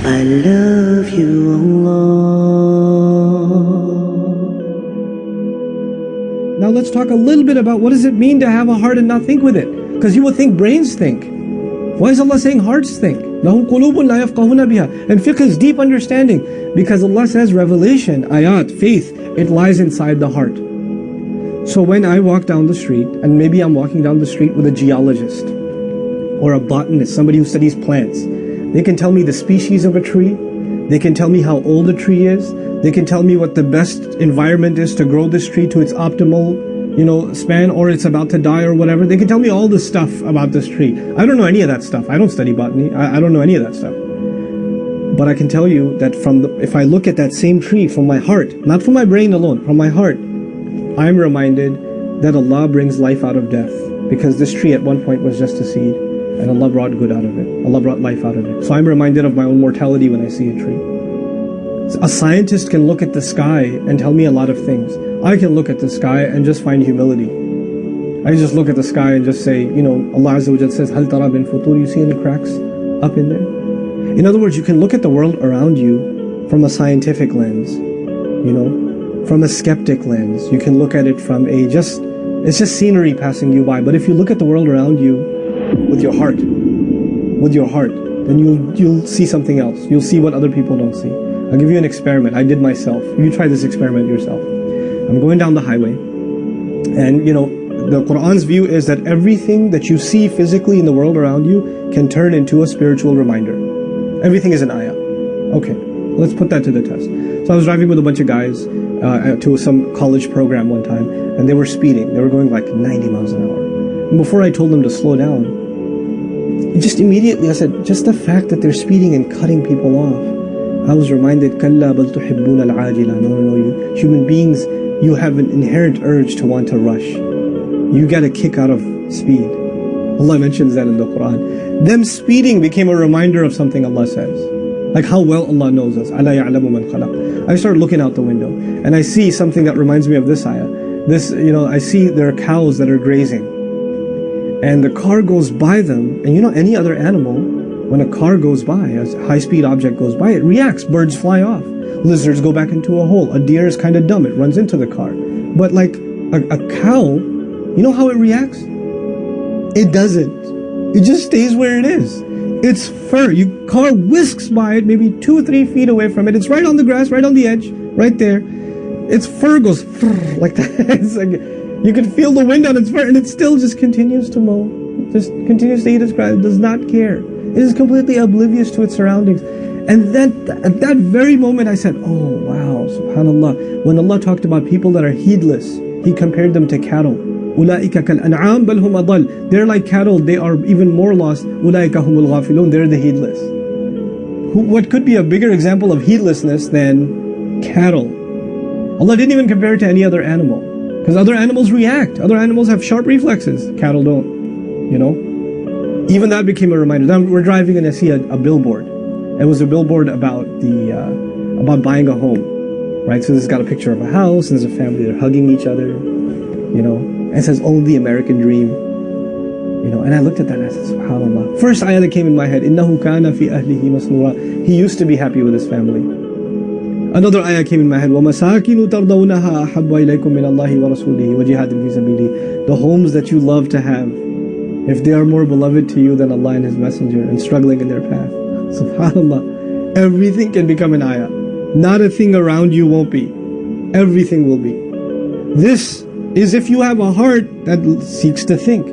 I love you, Allah. Now let's talk a little bit about what does it mean to have a heart and not think with it? Because you would think brains think. Why is Allah saying hearts think? لَهُمْ قُلُوبٌ لَا يَفْقَهُونَ بِهَا. And fiqh is deep understanding. Because Allah says revelation, ayat, faith, it lies inside the heart. So when I walk down the street, and maybe I'm walking down the street with a geologist, or a botanist, somebody who studies plants, they can tell me the species of a tree, they can tell me how old a tree is, they can tell me what the best environment is to grow this tree to its optimal, span, or it's about to die or whatever. They can tell me all the stuff about this tree. I don't know any of that stuff. I don't study botany. I don't know any of that stuff. But I can tell you that if I look at that same tree from my heart, not from my brain alone, from my heart, I'm reminded that Allah brings life out of death. Because this tree at one point was just a seed, and Allah brought good out of it. Allah brought life out of it. So I'm reminded of my own mortality when I see a tree. A scientist can look at the sky and tell me a lot of things. I can look at the sky and just find humility. I just look at the sky and just say, Allah Azza wa Jalla says, "Hal tara bin futur?" You see any cracks up in there? In other words, you can look at the world around you from a scientific lens, from a skeptic lens. You can look at it from it's just scenery passing you by. But if you look at the world around you with your heart, then you'll see something else. You'll see what other people don't see. I'll give you an experiment I did myself. You try this experiment yourself. I'm going down the highway, and the Qur'an's view is that everything that you see physically in the world around you can turn into a spiritual reminder. Everything is an ayah. Okay, let's put that to the test. So I was driving with a bunch of guys to some college program one time, and they were speeding. They were going like 90 miles an hour. And before I told them to slow down, just immediately I said, just the fact that they're speeding and cutting people off, I was reminded, كَلَّا بَلْ تُحِبُّونَ الْعَاجِلَةَ. No, you human beings, you have an inherent urge to want to rush. You get a kick out of speed. Allah mentions that in the Qur'an. Them speeding became a reminder of something Allah says. Like how well Allah knows us. أَلَا يَعْلَمُ مَنْ خَلَقَ. I start looking out the window, and I see something that reminds me of this ayah. I see there are cows that are grazing, and the car goes by them, and any other animal, when a car goes by, a high-speed object goes by, it reacts. Birds fly off. Lizards go back into a hole. A deer is kind of dumb. It runs into the car. But like a cow, you know how it reacts? It doesn't. It just stays where it is. Its fur, car whisks by it, maybe 2-3 feet away from it. It's right on the grass, right on the edge, right there. Its fur goes like that. It's like, you can feel the wind on its fur, and it still just continues to mow. Just continues to eat its grass. It does not care. It is completely oblivious to its surroundings. And then at that very moment I said, oh wow, subhanallah. When Allah talked about people that are heedless, He compared them to cattle. أُولَٰئِكَ كَالْأَنْعَامِ بَلْ هُمْ أَضَلُّ. They're like cattle, they are even more lost. أُولَٰئِكَ هُمُ الْغَافِلُونَ. They're the heedless. What could be a bigger example of heedlessness than cattle? Allah didn't even compare it to any other animal. Because other animals react. Other animals have sharp reflexes. Cattle don't. Even that became a reminder. Then we're driving and I see a billboard. It was a billboard about about buying a home, right? So this has got a picture of a house, and there's a family, they're hugging each other, and it says, own the American dream, and I looked at that and I said, subhanallah. First ayah that came in my head, إِنَّهُ كَانَ فِي أَهْلِهِ مَسْرُورًا. He used to be happy with his family. Another ayah came in my head, وَمَسَاكِنُ تَرْضَوْنَهَا أَحَبَّ إِلَيْكُم مِّنَ اللَّهِ وَرَسُولِهِ وَجِهَادٍ فِي سَبِيلِهِ. The homes that you love to have, if they are more beloved to you than Allah and His Messenger, and struggling in their path. Subhanallah. Everything can become an ayah. Not a thing around you won't be. Everything will be. This is if you have a heart that seeks to think.